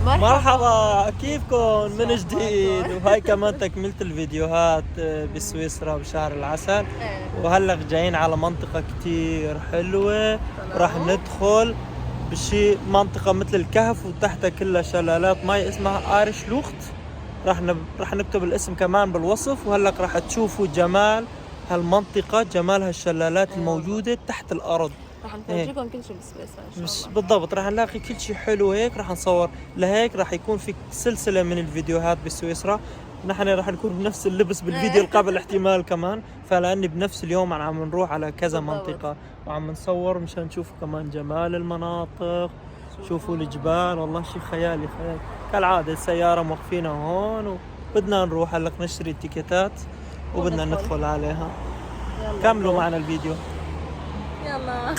مرحبا، كيفكن من جديد؟ وهاي كمان تكملة الفيديوهات بسويسرا بشهر العسل. وهلق جايين على منطقة كتير حلوة. راح ندخل بشي منطقة مثل الكهف وتحتها كلها شلالات مي اسمها آرش لوخت. راح نكتب الاسم كمان بالوصف. وهلق راح تشوفوا جمال هالمنطقة، جمال هالشلالات الموجودة تحت الأرض. راح نفرجيكم كل شيء بسويسرا ان شاء مش الله. بالضبط، راح نلاقي كل شيء حلو هيك راح نصور. لهيك راح يكون في سلسلة من الفيديوهات بسويسرا. نحن راح نكون بنفس اللبس بالفيديو اللي قبل احتمال كمان، فلاني بنفس اليوم عم نروح على كذا منطقة وعم نصور مشان نشوف كمان جمال المناطق. شوفوا الجبال، والله شيء خيالي خيالي. كالعادة السيارة موقفينها هون وبدنا نروح هلق نشتري التيكيتات وبدنا ندخل عليها. كملوا معنا الفيديو. يلا.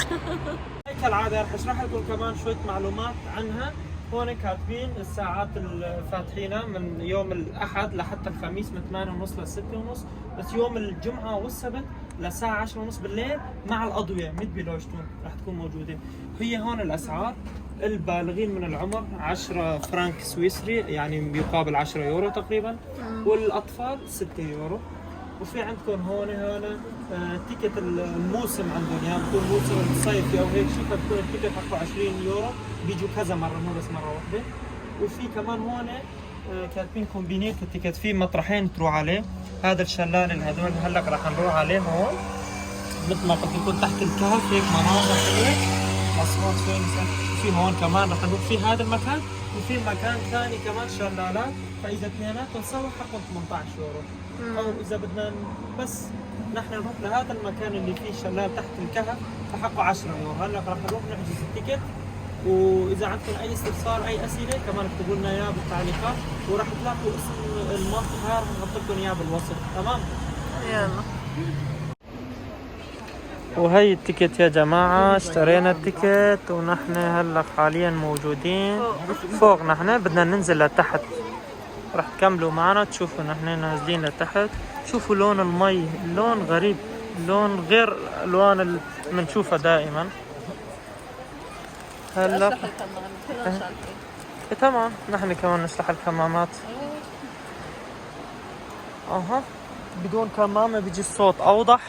كالعادة رح اشرح لكم كمان شوية معلومات عنها. هون كاتبين الساعات الفاتحينها من يوم الأحد لحتى الخميس من 8:30 ل 6:30، بس يوم الجمعة والسبت لساعة 10:30 بالليل مع الأضوية مد لوجتون رح تكون موجودة. هي هون الأسعار. البالغين من العمر 10 فرنك سويسري، يعني يقابل 10 يورو تقريبا، والأطفال 6 يورو. وفي عندكم هون تيكت الموسم عندهم، يعني بكون موسم الصيفي او هيك شيء، فبكون التيكت حقه 20 يورو، بيجوا كذا مره مو بس مره واحده. وفي كمان هون كاتبين كومبينيت التيكت، في مطرحين تروح عليه. هذا الشلال اللي هذول هلا راح نروح عليه هون، مثل ما قلت لكم تحت الكهف هيك مناظر حلوه، اصوات فين. في هون كمان راح نروح في هذا المكان، وفي مكان ثاني كمان شلالات، فاذا اثنيناتهم سوا حقهم 18 يورو. او اذا بدنا بس نحن نروح لهذا المكان اللي فيه شلال تحت الكهف فحقه 10 يورو. هلا راح نروح نحجز التيكت، واذا عندكم اي استفسار اي اسئله كمان اكتبوا لنا اياها بالتعليقات، وراح تلاقوا اسم المنطقه راح نحط لكم اياه بالوصف. تمام؟ يلا. وهي التيكت يا جماعة، اشترينا التيكت ونحن هلا حاليا موجودين فوق. نحن بدنا ننزل لتحت، راح تكملوا معنا تشوفوا نحن نازلين لتحت. شوفوا لون المي، اللون غريب، لون غير الوان اللي بنشوفها دائما. هلا تمام، نحن كمان نشرح الكمامات. اها، بدون كمامة بيجي الصوت اوضح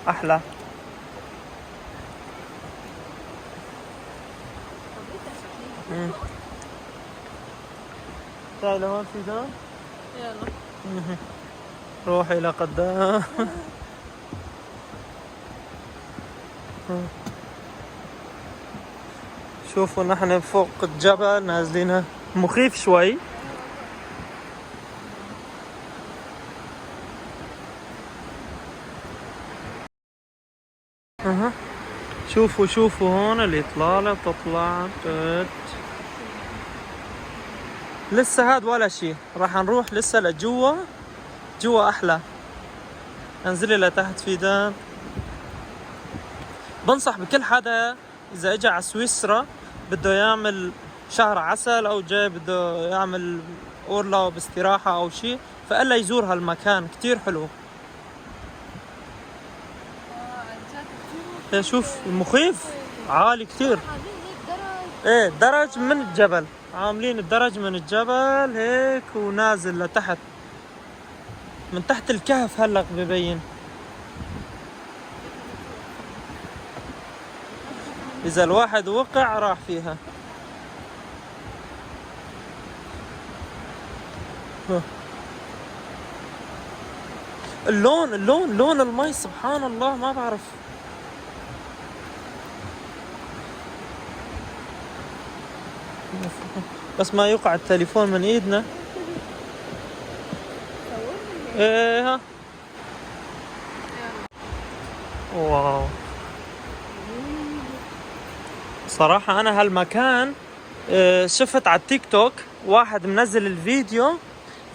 احلى. تعالي لهون في دار. يلا. روحي لقدام. شوفوا نحن فوق الجبل نازلين، مخيف شوي. شوفوا هون الإطلالة بتطلع لسه هاد ولا شي. راح نروح لسه لجوا، جوا أحلى. انزلي لتحت في دان. بنصح بكل حدا إذا إجا على سويسرا بده يعمل شهر عسل أو جاي بده يعمل أورلا باستراحة أو شي، فألا يزور هالمكان كتير حلو. شوف المخيف عالي كتير. ايه درج من الجبل، عاملين الدرج من الجبل هيك ونازل لتحت من تحت الكهف. هلق ببين اذا الواحد وقع راح فيها. اللون لون المي سبحان الله ما بعرف. بس ما يوقع التليفون من ايدنا. ايه ها. واو، صراحة انا هالمكان شفت على التيك توك واحد منزل الفيديو،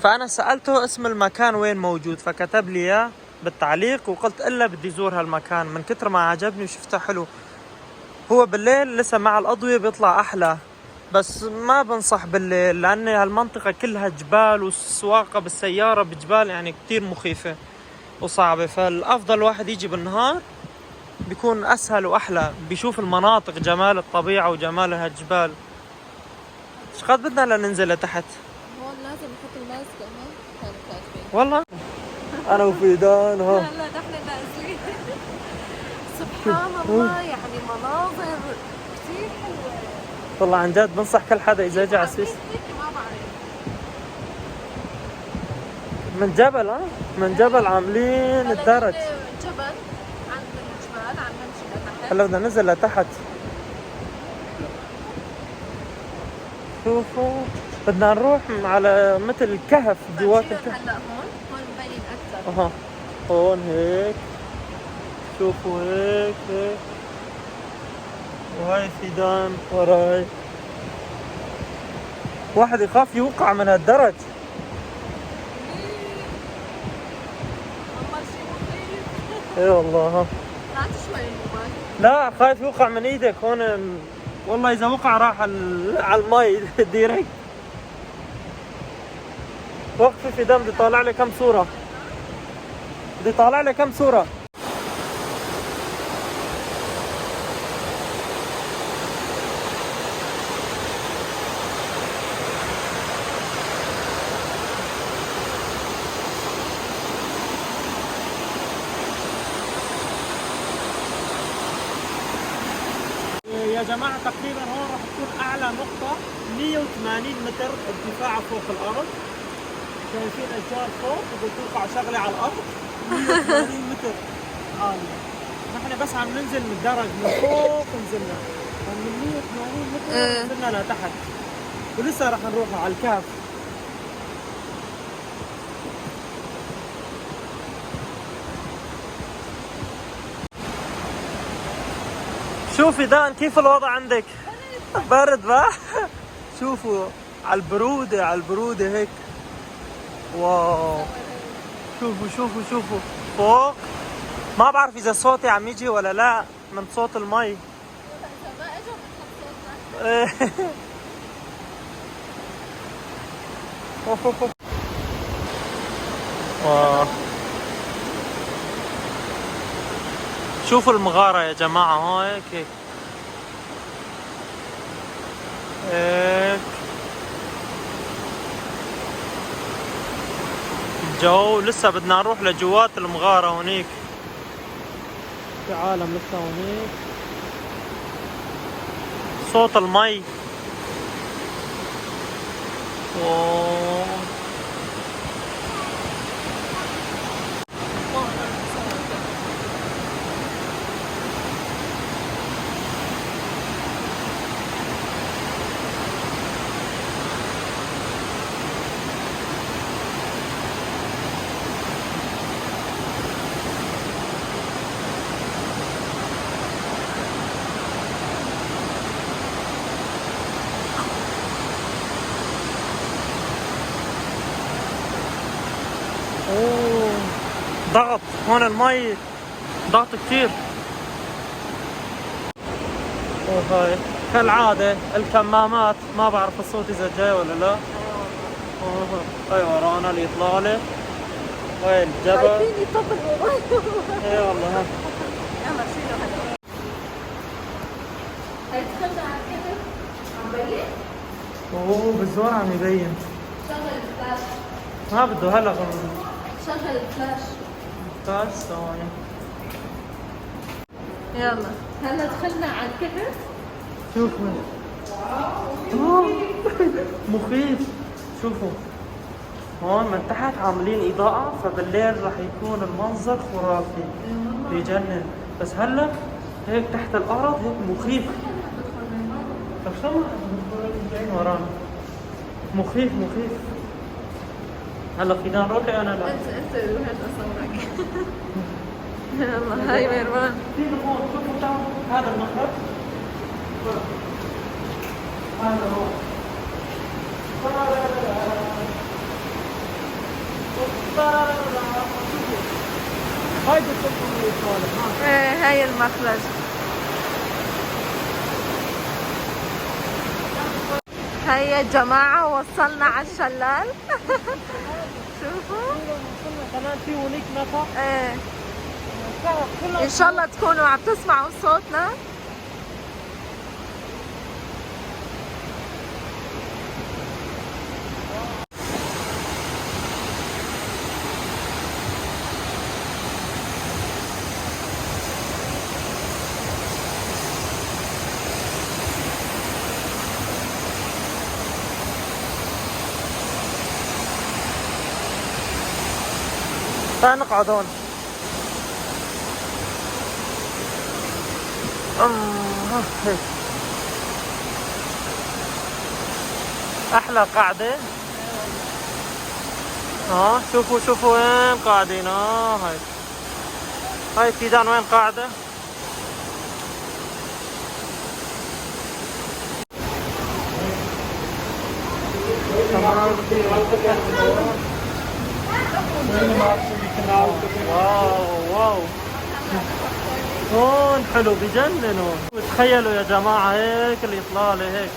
فانا سألته اسم المكان وين موجود، فكتب لي اياه بالتعليق، وقلت الا بدي زور هالمكان من كتر ما عجبني وشفته حلو. هو بالليل لسه مع الأضوية بيطلع أحلى، بس ما بنصح بالليل لأن هالمنطقة كلها جبال، والسواقة بالسيارة بجبال يعني كتير مخيفة وصعبة. فالأفضل واحد يجي بالنهار بيكون أسهل وأحلى، بيشوف المناطق، جمال الطبيعة وجمال هالجبال. ايش قد بدنا لننزل لتحت؟ هون لازم نحط الماسك هون كانوا كاتبين. والله انا وفيدان ها. هلا نحن نازلين. سبحان الله يعني مناظر كثير حلوة. والله عن جد بنصح كل حدا اذا اجى على سويسرا. ما بعرف. من جبل من جبل عاملين الدرج. جبل عند الجبال عم نمشي لتحت. هلا بدنا ننزل لتحت. شوفوا بدنا نروح على مثل كهف جوات الكهف. هلا هون مبين اكثر. اها هون هيك شوفوا هيك وهاي فيدان وراي. واحد يخاف يوقع من هالدرج. اي والله ها. لا تشوي الموبايل. لا خايف يوقع من ايدك هون. والله اذا وقع راح على المي ديريكت. وقفي في دم بدي طالع لي كم صورة. بدي طالع لي كم صورة. يا جماعة تقريبا هون راح تكون أعلى نقطة 180 متر ارتفاع فوق الأرض. شايفين أشجار فوق وبتوقع شغلة على الأرض 180 متر عالية. نحن بس عم ننزل من الدرج من فوق نزلنا من 180 متر نزلنا لتحت ولسه راح نروح على الكهف. شوفي دان كيف الوضع عندك؟ برد بقى؟ شوفوا على البرودة هيك. واو شوفوا فوق. ما بعرف اذا صوتي عم يجي ولا لا من صوت المي. واو شوفوا المغارة يا جماعة هون هيك الجو. لسه بدنا نروح لجوات المغارة هونيك. في عالم لسه هونيك. صوت المي. ضغط هون المي ضغط كثير. وهاي كالعادة الكمامات ما بعرف الصوت اذا جاي ولا لا. هاي ورانا الإطلالة. هاي الجبل. خايفين يطب الموبايل. اي والله. يلا شيلوا هلا. هاي دخلنا على الكهف عم بين؟ اوه بالزور عم يبين. شغل الفلاش. ما بده هلا شغل الفلاش. فلاش ثواني. يلا هلا دخلنا على الكهف. شوفوا مخيف. شوفوا هون من تحت عاملين إضاءة فبالليل راح يكون المنظر خرافي بيجنن. بس هلا هيك تحت الأرض هيك مخيف. طب شو جايين ورانا مخيف. هلا فينا نروح انا لا انت روح اصورك. يلا هاي ميروان. فينا هون شوفوا تعالوا هذا المخرج. هذا هو. هاي ايه هاي المخرج. هاي يا جماعة وصلنا على الشلال. شوفوا وصلنا كمان في هونيك نفق. ايه ان شاء الله تكونوا عم تسمعوا صوتنا. تعال نقعد هون. هيك احلى قعده. شوفوا وين قاعدين. هاي فيدان وين قاعده. واو هون حلو بجنن هون. تخيلوا يا جماعة هيك الإطلالة هيك.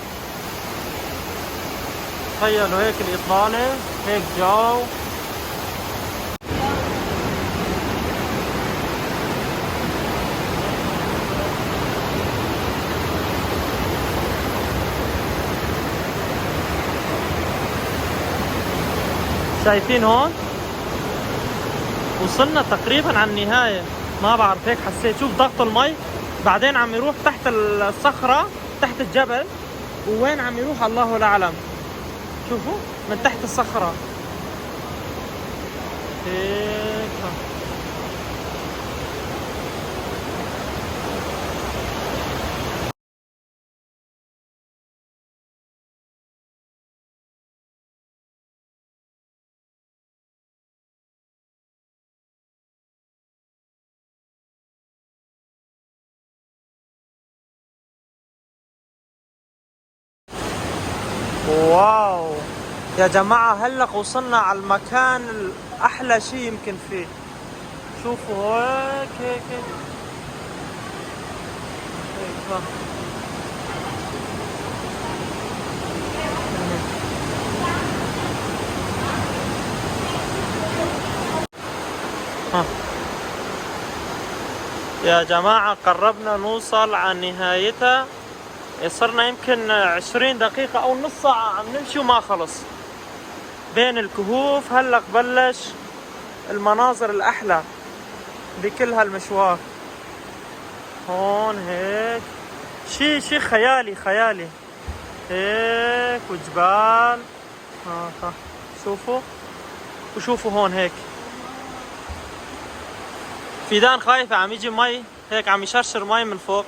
تخيلوا هيك الإطلالة هيك جو. شايفين هون وصلنا تقريبا على النهاية. ما بعرف هيك حسيت. شوف ضغط المي بعدين عم يروح تحت الصخرة تحت الجبل، ووين عم يروح الله لا أعلم. شوفوا من تحت الصخرة هيك. واو يا جماعة هلق وصلنا على المكان الأحلى شيء يمكن فيه. شوفوا هيك يا جماعة قربنا نوصل على نهايتها. صرنا يمكن 20 دقيقة أو نص ساعة عم نمشي وما خلص بين الكهوف. هلق بلش المناظر الأحلى بكل هالمشوار. هون هيك شي خيالي هيك وجبال. شوفوا وشوفوا هون هيك فيدان خايفة عم يجي مي هيك عم يشرشر مي من فوق.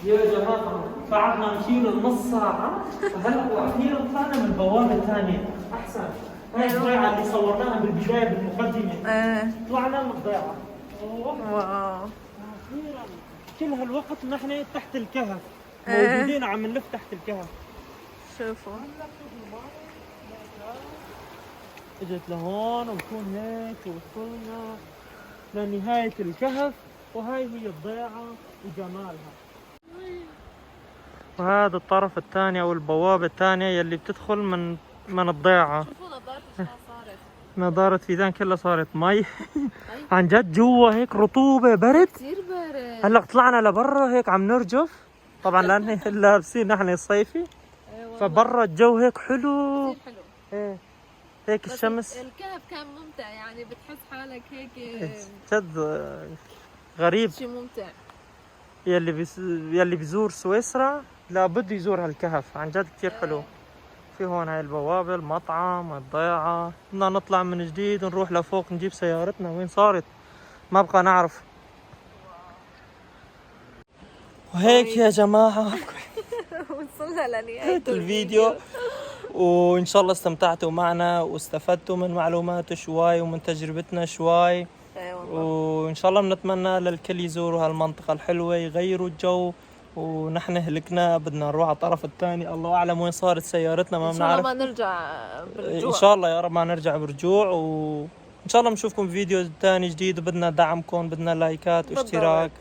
يا جماعة قعدنا مشينا نص ساعة فهلا وأخيرا طلعنا من البوابة الثانية. أحسن. هاي الضيعة اللي صورناها بالبداية بالمقدمة. طلعنا من الضيعة. واو أخيرا كل هالوقت نحن تحت الكهف موجودين عم نلف تحت الكهف. شوفوا اجت لهون ونكون هيك ووصلنا لنهاية الكهف. وهاي هي الضيعة وجمالها. وهذا الطرف الثاني او البوابة الثانية يلي بتدخل من الضيعة. شوفوا نظارتي شلون صارت. نظارة فيدان كلها صارت مي. عن جد جوا هيك رطوبة برد كثير برد. هلا طلعنا لبرا هيك عم نرجف طبعا لان لابسين نحن الصيفي. فبرا الجو هيك حلو كثير حلو. ايه هيك الشمس. الكهف كان ممتع يعني بتحس حالك هيك جد غريب. شيء ممتع. يلي بيزور سويسرا لابد يزور هالكهف عن جد كثير حلو. في هون هاي البوابة المطعم الضيعة. بدنا نطلع من جديد ونروح لفوق نجيب سيارتنا وين صارت ما بقى نعرف. وهيك يا جماعة وصلنا لنهاية الفيديو. وإن شاء الله استمتعتوا معنا واستفدتوا من معلومات شوي ومن تجربتنا شوي. وإن شاء الله بنتمنى للكل يزوروا هالمنطقة الحلوة يغيروا الجو. ونحن هلكنا بدنا نروح على الطرف الثاني. الله أعلم وين صارت سيارتنا ما بنعرف. إن شاء الله ما نرجع برجوع. إن شاء الله يا رب ما نرجع برجوع. وإن شاء الله بنشوفكم فيديو ثاني جديد. وبدنا دعمكم بدنا لايكات واشتراك.